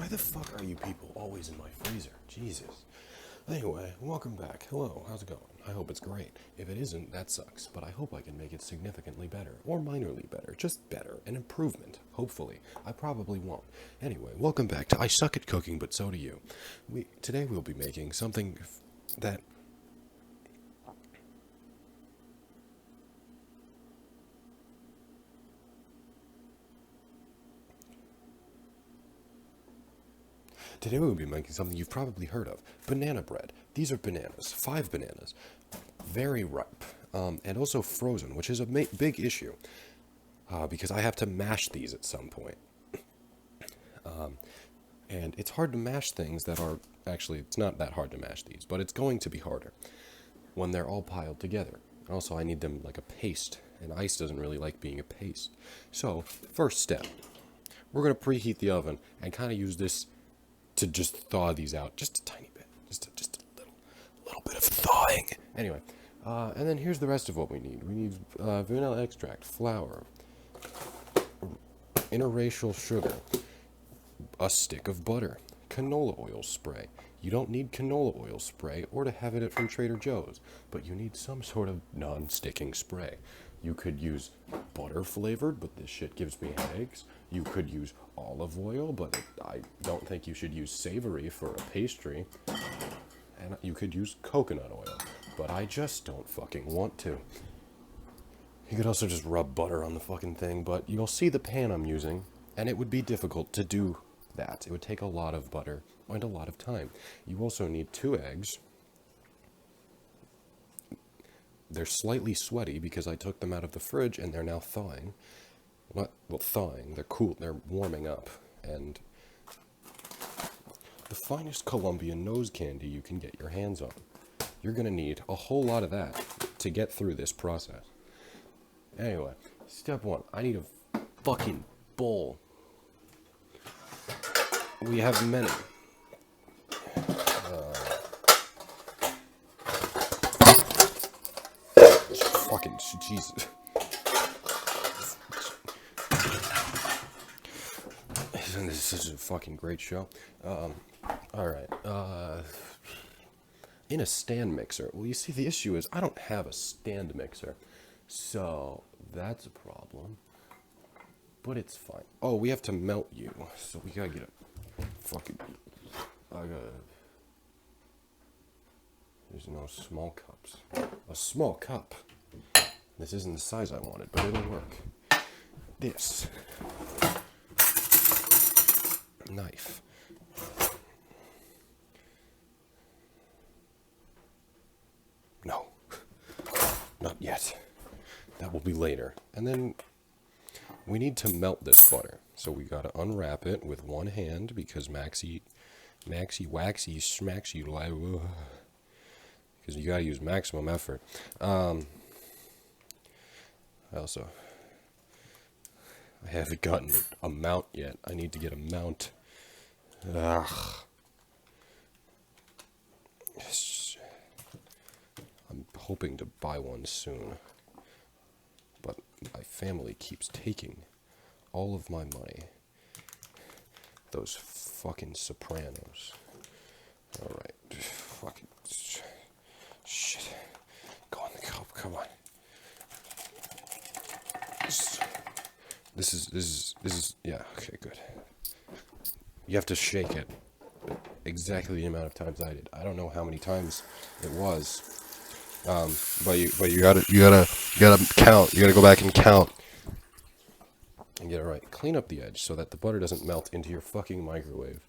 Why the fuck are you people always in my freezer? Jesus. Anyway, welcome back. Hello, how's it going? I hope it's great. If it isn't, that sucks, but I hope I can make it significantly better, or minorly better, just better, an improvement, hopefully. I probably won't. Anyway, welcome back to I Suck at Cooking, but so do you. Today we'll be making something that... Today we'll be making something you've probably heard of. Banana bread. These are bananas. 5 bananas. Very ripe. And also frozen, which is a big issue. Because I have to mash these at some point. And it's hard to mash things that are... Actually, it's not that hard to mash these, but it's going to be harder when they're all piled together. Also, I need them like a paste, and ice doesn't really like being a paste. So, first step. We're going to preheat the oven and kind of use this to just thaw these out, just a tiny bit, just a little bit of thawing. Anyway, and then here's the rest of what we need. We need vanilla extract, flour, interracial sugar, a stick of butter, canola oil spray. You don't need canola oil spray or to have it from Trader Joe's, but you need some sort of non-sticking spray. You could use butter flavored, but this shit gives me headaches. You could use olive oil, but I don't think you should use savory for a pastry. And you could use coconut oil, but I just don't fucking want to. You could also just rub butter on the fucking thing, but you'll see the pan I'm using, and it would be difficult to do that. It would take a lot of butter and a lot of time. You also need 2 eggs. They're slightly sweaty because I took them out of the fridge and they're now thawing. Well, thawing. They're cool. They're warming up. And the finest Colombian nose candy you can get your hands on. You're going to need a whole lot of that to get through this process. Anyway, step 1. I need a fucking bowl. We have many. Fucking Jesus. This is a fucking great show. Alright. In a stand mixer. Well, you see, the issue is I don't have a stand mixer. So, that's a problem. But it's fine. Oh, we have to melt you. So we gotta get a fucking... There's no small cups. A small cup. This isn't the size I wanted, but it'll work. This. Knife. No. Not yet. That will be later. And then we need to melt this butter. So we gotta unwrap it with one hand because Maxie waxy smacks you like... Because you gotta use maximum effort. I haven't gotten a mount yet. I need to get a mount. Ugh. I'm hoping to buy one soon. But my family keeps taking all of my money. Those fucking Sopranos. Alright. Fucking... Shit. Go on the cup. Come on. This is, yeah, okay, good. You have to shake it exactly the amount of times I did. I don't know how many times it was. But you gotta count. You gotta go back and count. And get it right. Clean up the edge so that the butter doesn't melt into your fucking microwave.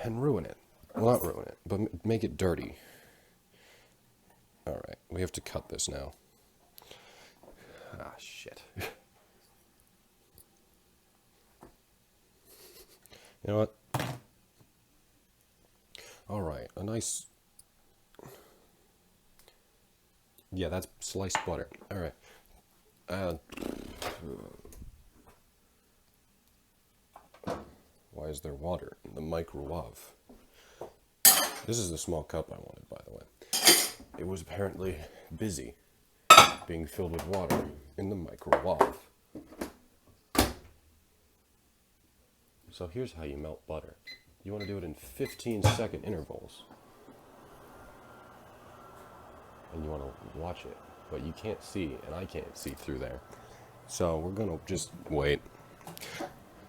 And ruin it. Well, not ruin it, but make it dirty. Alright, we have to cut this now. Ah, shit. You know what? Alright, a nice... Yeah, that's sliced butter. Alright. Why is there water in the microwave? This is the small cup I wanted, by the way. It was apparently busy being filled with water in the microwave. So here's how you melt butter. You want to do it in 15-second intervals. And you want to watch it, but you can't see, and I can't see through there. So we're going to just wait.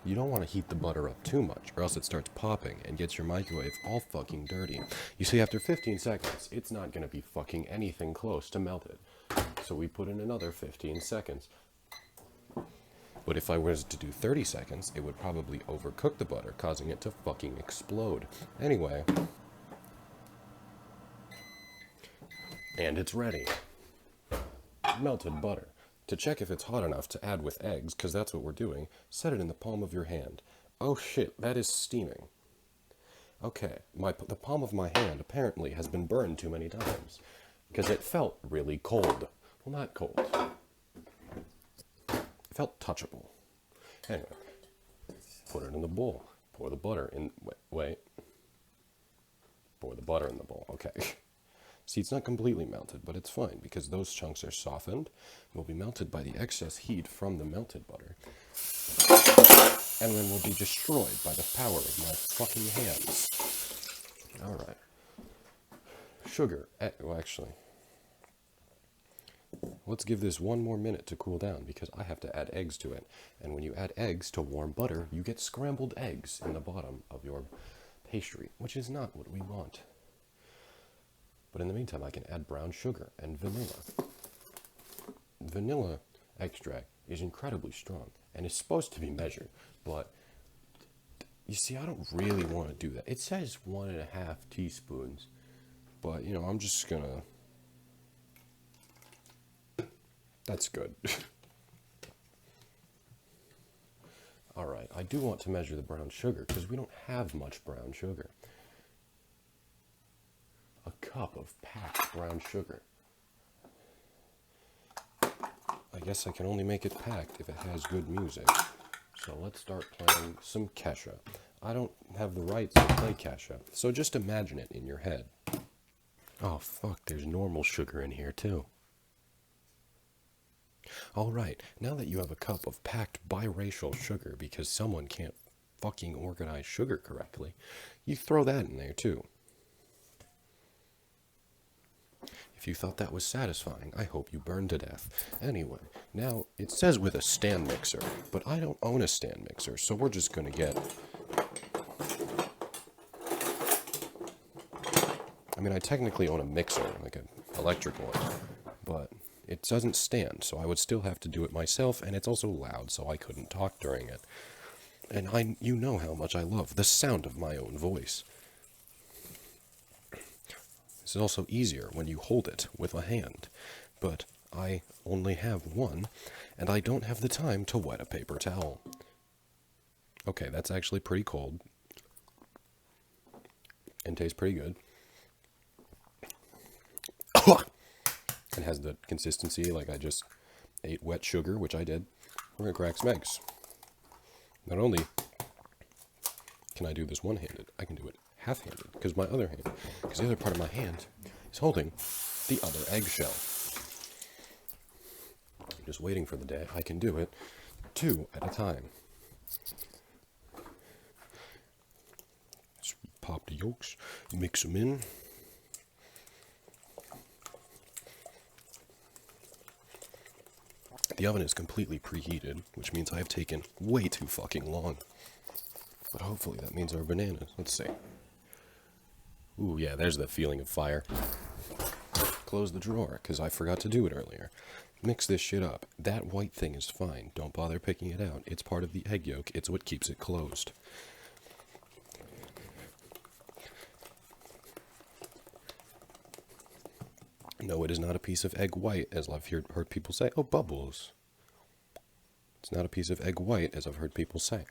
You don't want to heat the butter up too much, or else it starts popping and gets your microwave all fucking dirty. You see, after 15 seconds, it's not going to be fucking anything close to melted. So we put in another 15 seconds. But if I was to do 30 seconds, it would probably overcook the butter, causing it to fucking explode. Anyway. And it's ready. Melted butter. To check if it's hot enough to add with eggs, because that's what we're doing, set it in the palm of your hand. Oh shit, that is steaming. Okay, the palm of my hand apparently has been burned too many times, because it felt really cold. Well, not cold. It felt touchable. Anyway, put it in the bowl. Pour the butter in, wait. Pour the butter in the bowl, okay. See, it's not completely melted, but it's fine, because those chunks are softened, will be melted by the excess heat from the melted butter, and then will be destroyed by the power of my fucking hands. Alright. Sugar, well actually, let's give this one more minute to cool down, because I have to add eggs to it, and when you add eggs to warm butter, you get scrambled eggs in the bottom of your pastry, which is not what we want. But in the meantime, I can add brown sugar and vanilla. Vanilla extract is incredibly strong and is supposed to be measured, but you see, I don't really want to do that. It says 1.5 teaspoons, but you know, I'm just gonna. That's good. Alright, I do want to measure the brown sugar because we don't have much brown sugar. A cup of packed brown sugar. I guess I can only make it packed if it has good music. So let's start playing some Kesha. I don't have the rights to play Kesha, so just imagine it in your head. Oh fuck, there's normal sugar in here too. Alright, now that you have a cup of packed biracial sugar because someone can't fucking organize sugar correctly, you throw that in there too. If you thought that was satisfying, I hope you burned to death. Anyway, now it says with a stand mixer, but I don't own a stand mixer, so we're just gonna get... I mean, I technically own a mixer, like an electric one, but it doesn't stand, so I would still have to do it myself, and it's also loud, so I couldn't talk during it. And you know how much I love the sound of my own voice. It's also easier when you hold it with a hand, but I only have one, and I don't have the time to wet a paper towel. Okay, that's actually pretty cold, and tastes pretty good. It has the consistency like I just ate wet sugar, which I did. We're gonna crack some eggs. Not only can I do this one-handed, I can do it half-handed, because the other part of my hand is holding the other eggshell. I'm just waiting for the day I can do it 2 at a time. Let's pop the yolks, mix them in. The oven is completely preheated, which means I've taken way too fucking long. But hopefully that means our bananas. Let's see. Ooh, yeah, there's the feeling of fire. Close the drawer, because I forgot to do it earlier. Mix this shit up. That white thing is fine. Don't bother picking it out. It's part of the egg yolk. It's what keeps it closed. No, it is not a piece of egg white, as I've heard people say. Oh, bubbles. It's not a piece of egg white, as I've heard people say.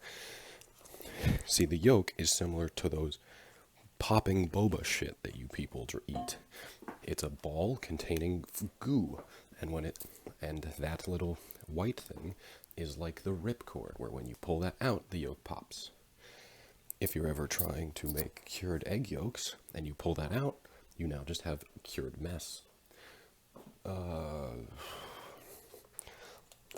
See, the yolk is similar to those popping boba shit that you people eat. It's a ball containing goo, and that little white thing is like the ripcord, where when you pull that out, the yolk pops. If you're ever trying to make cured egg yolks, and you pull that out, you now just have cured mess.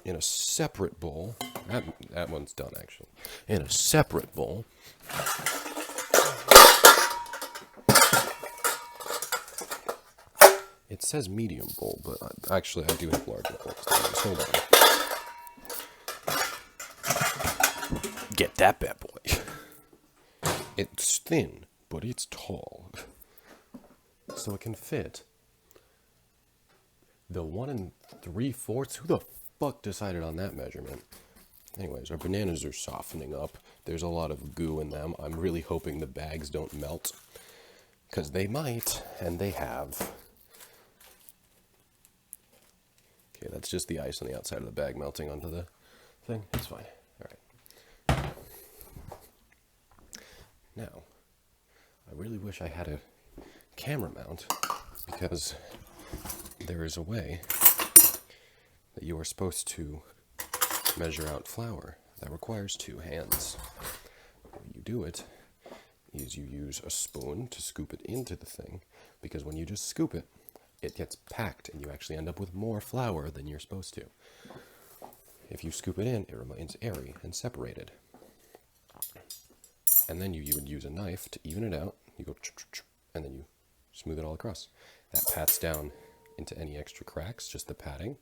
In a separate bowl, that one's done actually. In a separate bowl, it says medium bowl, but actually I do have larger bowls. Hold on. Get that bad boy. It's thin, but it's tall. So it can fit the 1 3/4. Who the fuck decided on that measurement? Anyways, our bananas are softening up. There's a lot of goo in them. I'm really hoping the bags don't melt, because they might, and they have. Okay, that's just the ice on the outside of the bag melting onto the thing. It's fine. All right. Now, I really wish I had a camera mount, because there is a way that you are supposed to measure out flour that requires 2 hands. The way you do it is you use a spoon to scoop it into the thing, because when you just scoop it, it gets packed and you actually end up with more flour than you're supposed to. If you scoop it in, it remains airy and separated. And then you would use a knife to even it out. You go, and then you smooth it all across. That pats down into any extra cracks, just the patting.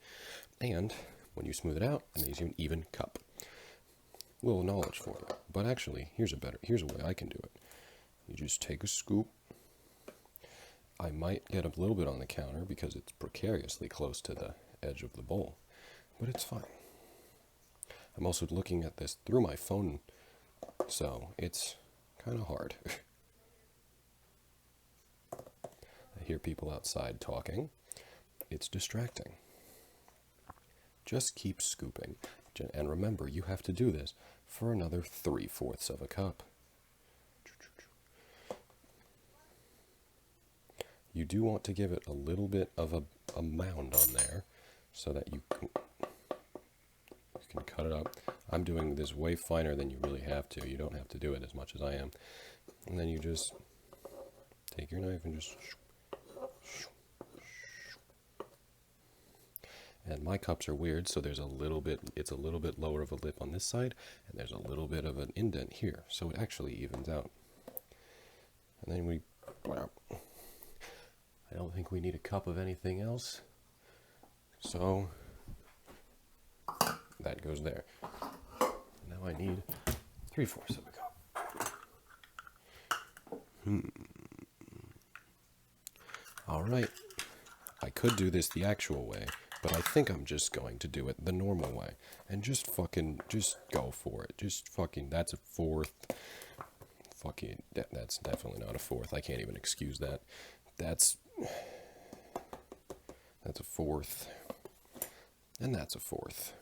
And when you smooth it out, it makes you an even cup. Little knowledge for you. But actually, here's a way I can do it. You just take a scoop. I might get a little bit on the counter because it's precariously close to the edge of the bowl, but it's fine. I'm also looking at this through my phone, so it's kind of hard. I hear people outside talking. It's distracting. Just keep scooping. And remember, you have to do this for another 3/4 of a cup. You do want to give it a little bit of a mound on there so that you can cut it up. I'm doing this way finer than you really have to. You don't have to do it as much as I am. And then you just take your knife and just... And my cups are weird, so there's it's a little bit lower of a lip on this side, and there's a little bit of an indent here, so it actually evens out. And then I don't think we need a cup of anything else, so that goes there. Now I need 3/4 of a cup. All right, I could do this the actual way, but I think I'm just going to do it the normal way, and just go for it. That's a 1/4. That's definitely not a 1/4. I can't even excuse that. That's a 1/4, and that's a 1/4.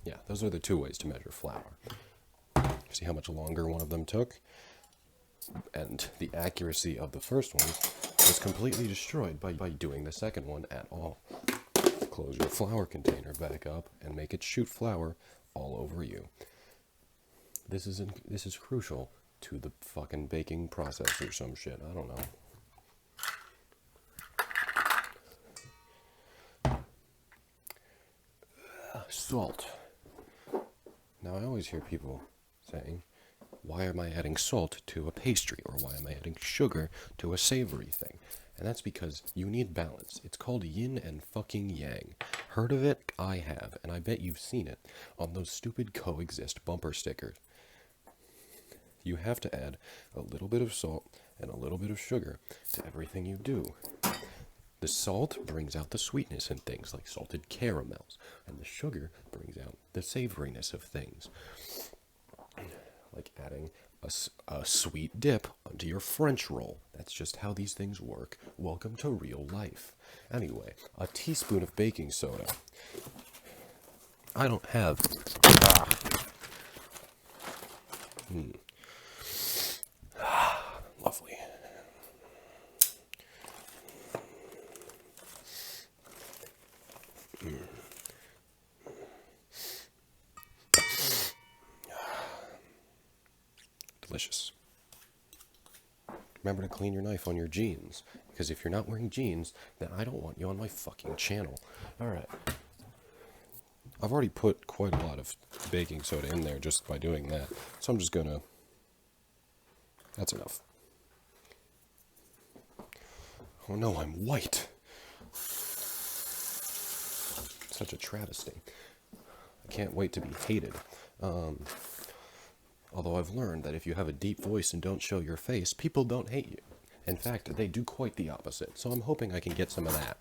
Yeah, those are the 2 ways to measure flour. See how much longer one of them took? And the accuracy of the first one was completely destroyed by doing the second one at all. Close your flour container back up and make it shoot flour all over you. This is crucial to the fucking baking process or some shit. I don't know. Salt. Now, I always hear people saying, why am I adding salt to a pastry? Or why am I adding sugar to a savory thing? And that's because you need balance. It's called yin and fucking yang. Heard of it? I have. And I bet you've seen it on those stupid coexist bumper stickers. You have to add a little bit of salt and a little bit of sugar to everything you do. The salt brings out the sweetness in things like salted caramels, and the sugar brings out the savoriness of things. Like adding a sweet dip onto your French roll. That's just how these things work. Welcome to real life. Anyway, a teaspoon of baking soda. I don't have... Lovely. Delicious. Remember to clean your knife on your jeans, because if you're not wearing jeans, then I don't want you on my fucking channel. Alright. I've already put quite a lot of baking soda in there just by doing that, so I'm just gonna... That's enough. Oh no, I'm white! Such a travesty. I can't wait to be hated. Although I've learned that if you have a deep voice and don't show your face, people don't hate you. In fact, they do quite the opposite, so I'm hoping I can get some of that.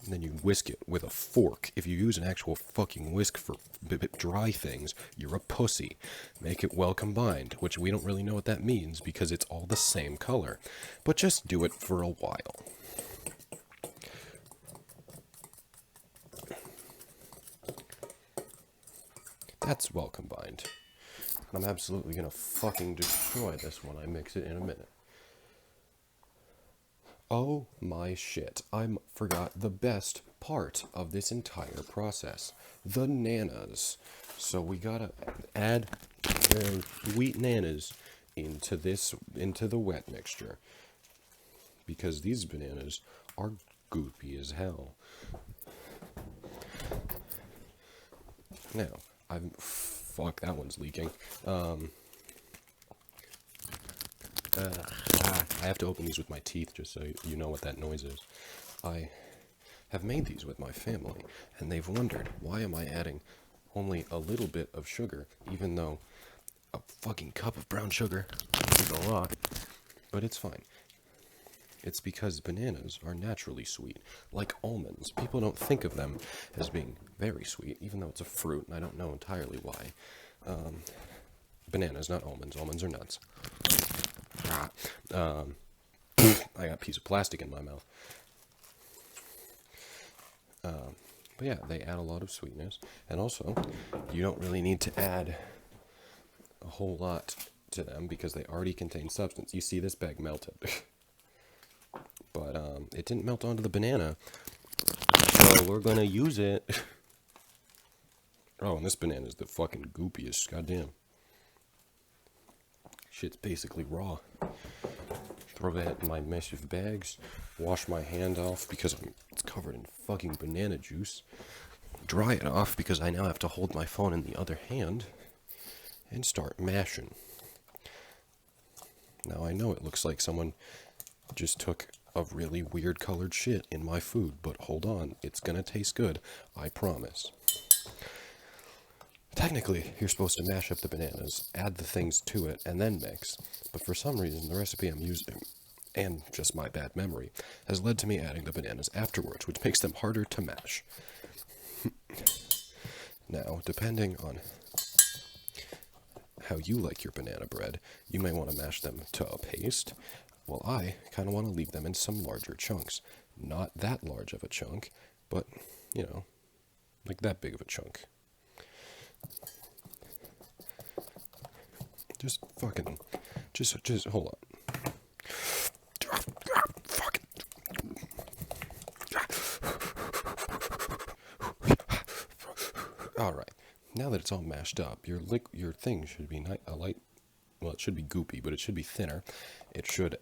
And then you whisk it with a fork. If you use an actual fucking whisk for dry things, you're a pussy. Make it well combined, which we don't really know what that means because it's all the same color. But just do it for a while. That's well combined. I'm absolutely gonna fucking destroy this when I mix it in a minute. Oh my shit, I forgot the best part of this entire process. The nanas. So we gotta add wheat nanas into the wet mixture. Because these bananas are goopy as hell. Now, fuck, that one's leaking. I have to open these with my teeth just so you know what that noise is. I have made these with my family, and they've wondered, why am I adding only a little bit of sugar, even though a fucking cup of brown sugar is a lot? But it's fine. It's because bananas are naturally sweet, like almonds. People don't think of them as being very sweet, even though it's a fruit, and I don't know entirely why. Bananas, not almonds. Almonds are nuts. I got a piece of plastic in my mouth. But yeah, they add a lot of sweetness. And also, you don't really need to add a whole lot to them because they already contain substance. You see, this bag melted. But it didn't melt onto the banana. So we're going to use it. Oh, and this banana is the fucking goopiest. Goddamn. Shit's basically raw. Throw that in my mesh of bags. Wash my hand off because it's covered in fucking banana juice. Dry it off because I now have to hold my phone in the other hand. And start mashing. Now I know it looks like someone just took a really weird colored shit in my food, but hold on, it's gonna taste good, I promise. Technically, you're supposed to mash up the bananas, add the things to it, and then mix, but for some reason the recipe I'm using, and just my bad memory, has led to me adding the bananas afterwards, which makes them harder to mash. Now, depending on how you like your banana bread, you may want to mash them to a paste. Well, I kind of want to leave them in some larger chunks. Not that large of a chunk, but, you know, like that big of a chunk. Just hold on. Fucking. Alright, now that it's all mashed up, your thing should be well, it should be goopy, but it should be thinner. It should,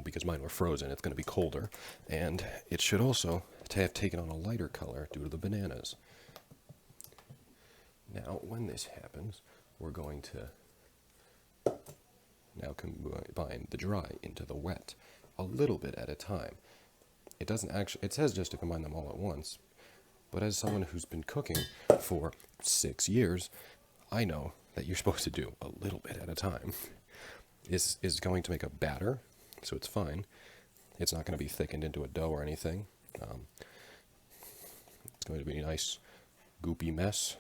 because mine were frozen, it's going to be colder. And it should also have taken on a lighter color due to the bananas. Now, when this happens, we're going to now combine the dry into the wet, a little bit at a time. It says just to combine them all at once, but as someone who's been cooking for 6 years, I know that you're supposed to do a little bit at a time. This is going to make a batter, so it's fine. It's not going to be thickened into a dough or anything. It's going to be a nice, goopy mess.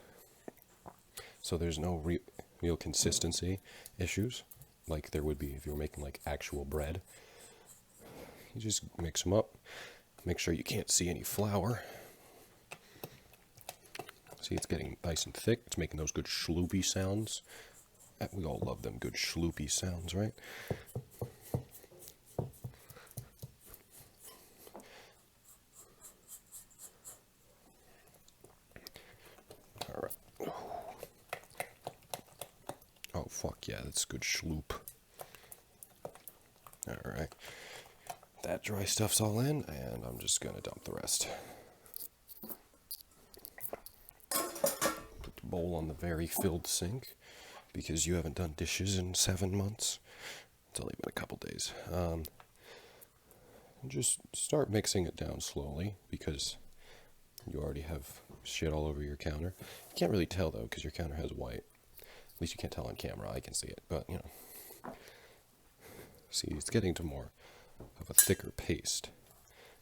So there's no real consistency issues, like there would be if you were making like actual bread. You just mix them up. Make sure you can't see any flour. See, it's getting nice and thick. It's making those good schloopy sounds. We all love them good schloopy sounds, right? All right. yeah, that's good schloop. Alright. That dry stuff's all in, and I'm just gonna dump the rest. Put the bowl on the very filled sink, because you haven't done dishes in 7 months. It's only been a couple days. Just start mixing it down slowly, because you already have shit all over your counter. You can't really tell, though, because your counter has white. At least you can't tell on camera. I can see it, but, you know. See, it's getting to more of a thicker paste.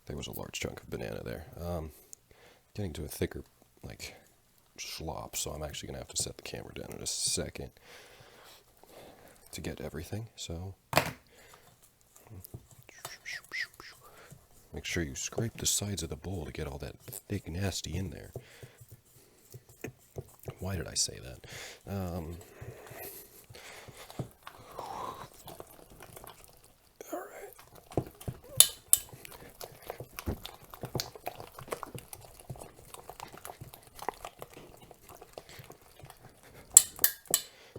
There was a large chunk of banana there. Getting to a thicker, like, slop, so I'm actually going to have to set the camera down in a second to get everything, so make sure you scrape the sides of the bowl to get all that thick nasty in there. Why did I say that?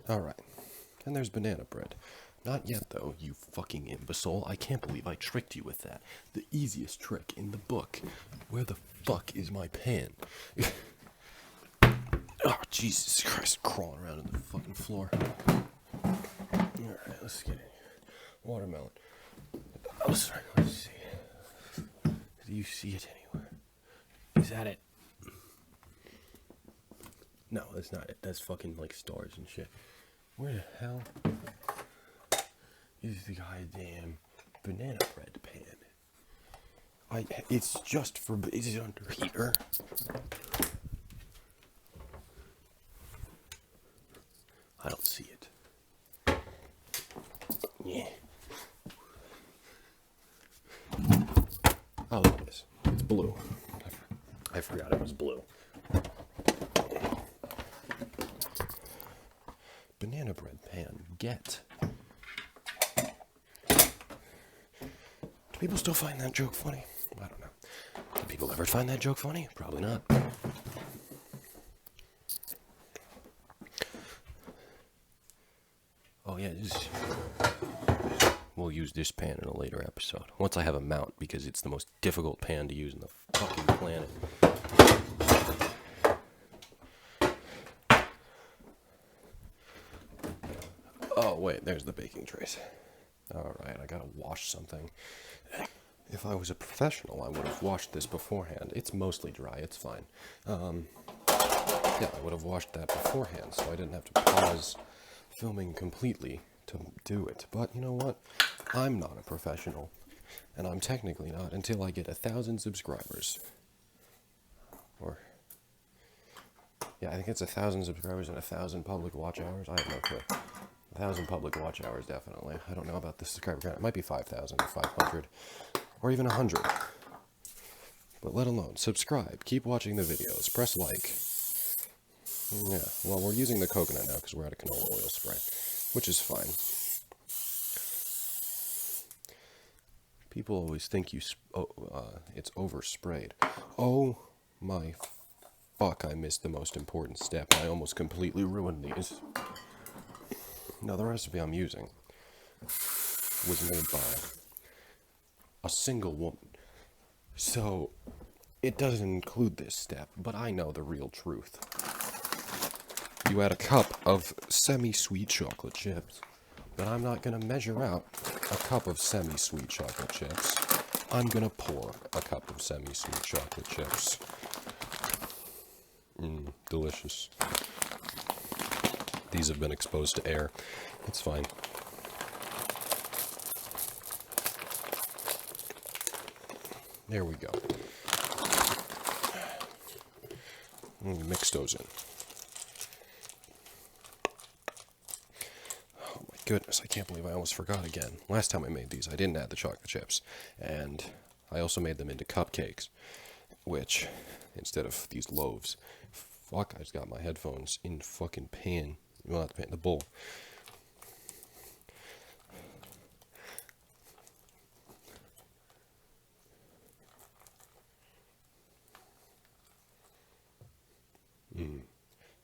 Alright, and there's banana bread. Not yet, though, you fucking imbecile. I can't believe I tricked you with that. The easiest trick in the book. Where the fuck is my pan? Oh, Jesus Christ, crawling around on the fucking floor. Alright, let's get in here. Watermelon. Let's see. Do you see it anywhere? Is that it? No, that's not it. That's fucking, like, stars and shit. Where the hell is the goddamn banana bread pan? It's just for, is it under heater? I don't see it. Yeah. Oh, there it is. It's blue. I forgot it was blue. Banana bread pan. Get. Do people still find that joke funny? I don't know. Do people ever find that joke funny? Probably not. Oh yeah, we'll use this pan in a later episode. Once I have a mount, because it's the most difficult pan to use in the fucking planet. Oh, wait, there's the baking trays. Alright, I gotta wash something. If I was a professional, I would have washed this beforehand. It's mostly dry, it's fine. Yeah, I would have washed that beforehand, so I didn't have to pause filming completely to do it. But you know what? I'm not a professional. And I'm technically not until I get 1,000 subscribers. Or, yeah, I think it's 1,000 subscribers and 1,000 public watch hours. I have no clue. 1,000 public watch hours, definitely. I don't know about the subscriber count. It might be 5,000 or 500 or even 100. But let alone, subscribe. Keep watching the videos. Press like. Yeah, well, we're using the coconut now because we're out of canola oil spray, which is fine. People always think it's oversprayed. Oh my fuck, I missed the most important step. I almost completely ruined these. Now, the recipe I'm using was made by a single woman. So, it doesn't include this step, but I know the real truth. You add a cup of semi-sweet chocolate chips, but I'm not going to measure out a cup of semi-sweet chocolate chips. I'm going to pour a cup of semi-sweet chocolate chips. Delicious. These have been exposed to air. It's fine. There we go. Mix those in. Oh my goodness, I can't believe I almost forgot again. Last time I made these, I didn't add the chocolate chips. And I also made them into cupcakes, which, instead of these loaves, fuck, I just got my headphones in fucking pan. Well, not the pan, the bowl.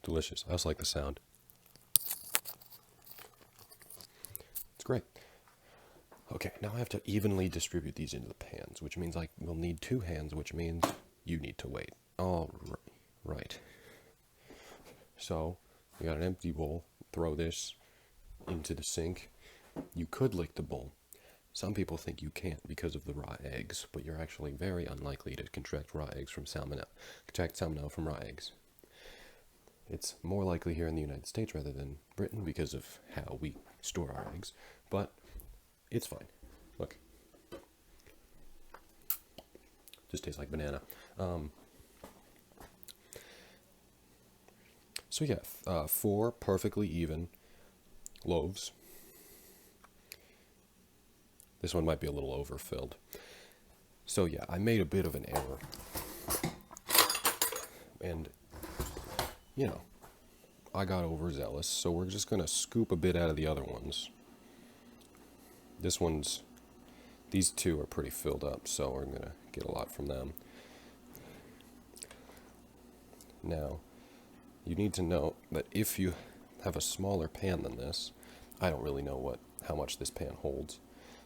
Delicious. I also like the sound. Okay, now I have to evenly distribute these into the pans, which means I will need 2 hands, which means you need to wait. All right. So, we got an empty bowl. Throw this into the sink. You could lick the bowl. Some people think you can't because of the raw eggs, but you're actually very unlikely to contract raw eggs from salmonella. Contract salmonella from raw eggs. It's more likely here in the United States rather than Britain because of how we store our eggs, but it's fine. Look. Just tastes like banana. So yeah, 4 perfectly even loaves. This one might be a little overfilled. So yeah, I made a bit of an error. And, you know, I got overzealous, so we're just going to scoop a bit out of the other ones. These 2 are pretty filled up, so we're going to get a lot from them. Now, you need to know that if you have a smaller pan than this, I don't really know how much this pan holds,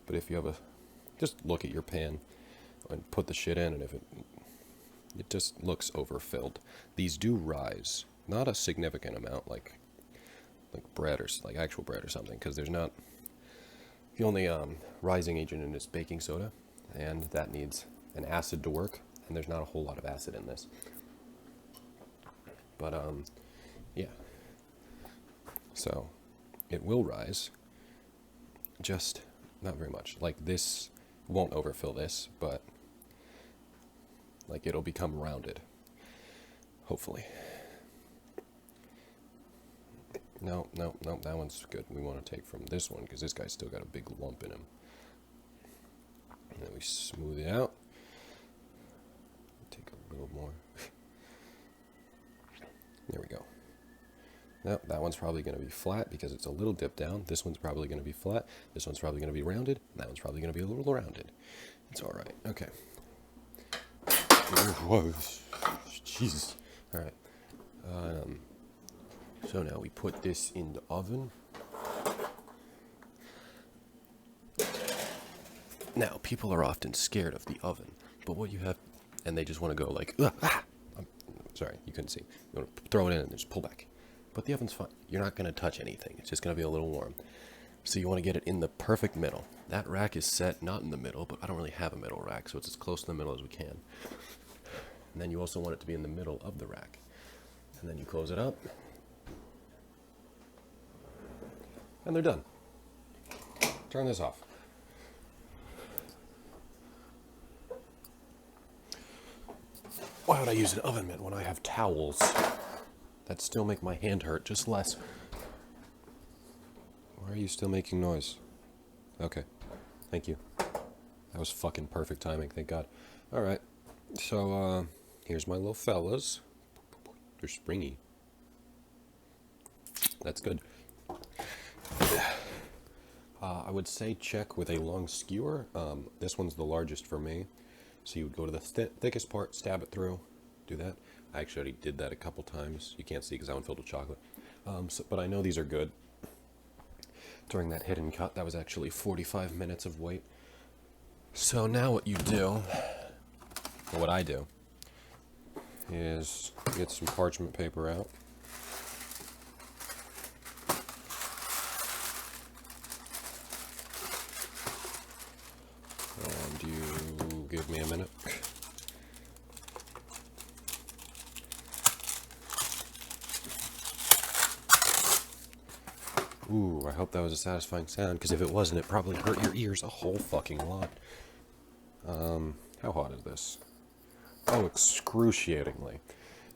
but if you have just look at your pan and put the shit in, and if it just looks overfilled. These do rise, not a significant amount like bread or like actual bread or something, because there's not the only rising agent in this baking soda, and that needs an acid to work, and there's not a whole lot of acid in this. But yeah. So it will rise, just not very much. Like this won't overfill this, but like it'll become rounded, hopefully. No, that one's good. We want to take from this one because this guy's still got a big lump in him. And then we smooth it out. Take a little more. There we go. Now, that one's probably going to be flat because it's a little dipped down. This one's probably going to be flat. This one's probably going to be rounded. And that one's probably going to be a little rounded. It's all right. Okay. Whoa. Jesus. All right. So now we put this in the oven. Now, people are often scared of the oven, but what you have, and they just want to go like, sorry, you couldn't see. You want to throw it in and just pull back. But the oven's fine. You're not going to touch anything. It's just going to be a little warm. So you want to get it in the perfect middle. That rack is set not in the middle, but I don't really have a middle rack, so it's as close to the middle as we can. And then you also want it to be in the middle of the rack. And then you close it up. And they're done. Turn this off. Why would I use an oven mitt when I have towels that still make my hand hurt, just less? Why are you still making noise? Okay, thank you. That was fucking perfect timing, thank God. Alright, so here's my little fellas. They're springy. That's good. I would say check with a long skewer. This one's the largest for me. So you would go to the thickest part, stab it through, do that. I actually already did that a couple times. You can't see because that one filled with chocolate. But I know these are good. During that hidden cut, that was actually 45 minutes of wait. So now what you do, or what I do, is get some parchment paper out. And you give me a minute. Ooh, I hope that was a satisfying sound, because if it wasn't, it probably hurt your ears a whole fucking lot. How hot is this? Oh, excruciatingly.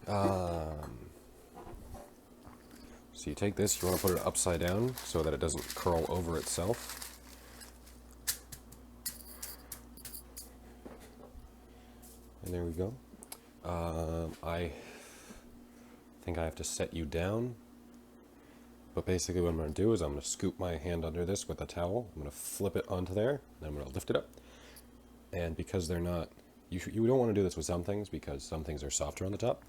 So you take this, you want to put it upside down so that it doesn't curl over itself. And there we go. I think I have to set you down. But basically what I'm going to do is I'm going to scoop my hand under this with a towel. I'm going to flip it onto there, and I'm going to lift it up. And because they're not, you don't want to do this with some things because some things are softer on the top.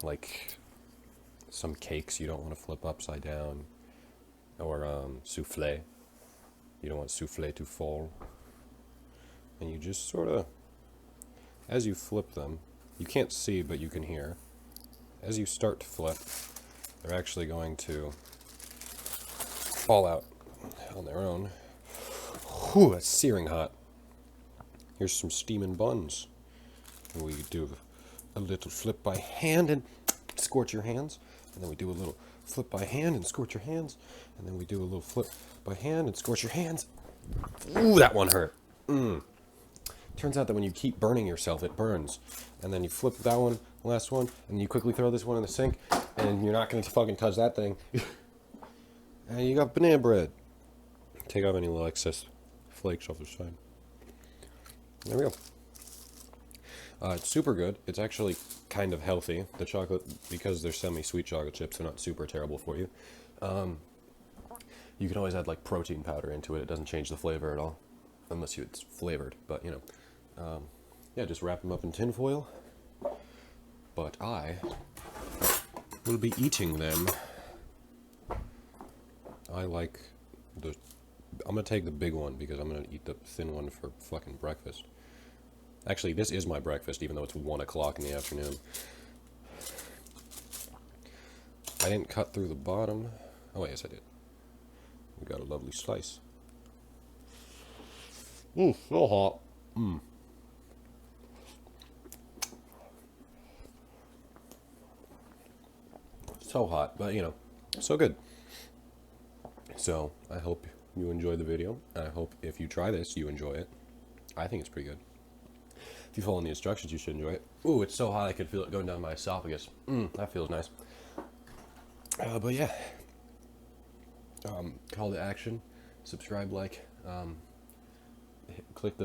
Like some cakes you don't want to flip upside down, or souffle. You don't want souffle to fall. And you just sort of, as you flip them, you can't see but you can hear. As you start to flip, they're actually going to fall out on their own. Whew, that's searing hot. Here's some steaming buns. We do a little flip by hand and scorch your hands. And then we do a little flip by hand and scorch your hands. And then we do a little flip by hand and scorch your hands. Ooh, that one hurt. Turns out that when you keep burning yourself, it burns. And then you flip that one, last one, and you quickly throw this one in the sink, and you're not going to fucking touch that thing. And you got banana bread. Take off any little excess flakes off the side. There we go. It's super good. It's actually kind of healthy. The chocolate, because they're semi-sweet chocolate chips, they're not super terrible for you. You can always add like protein powder into it. It doesn't change the flavor at all, unless it's flavored. But you know, yeah, just wrap them up in tin foil. But I will be eating them. I like the. I'm gonna take the big one because I'm gonna eat the thin one for fucking breakfast. Actually, this is my breakfast, even though it's 1 o'clock in the afternoon. I didn't cut through the bottom. Oh, yes, I did. We got a lovely slice. So hot. So hot, but you know, so good. So, I hope you enjoy the video. I hope if you try this, you enjoy it. I think it's pretty good. If you follow the instructions, you should enjoy it. Ooh, it's so hot I can feel it going down my esophagus. That feels nice. But yeah. Call to action. Subscribe, like. Click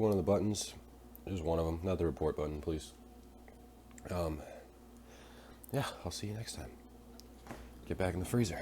one of the buttons. Just one of them, not the report button, please. Yeah, I'll see you next time. Get back in the freezer.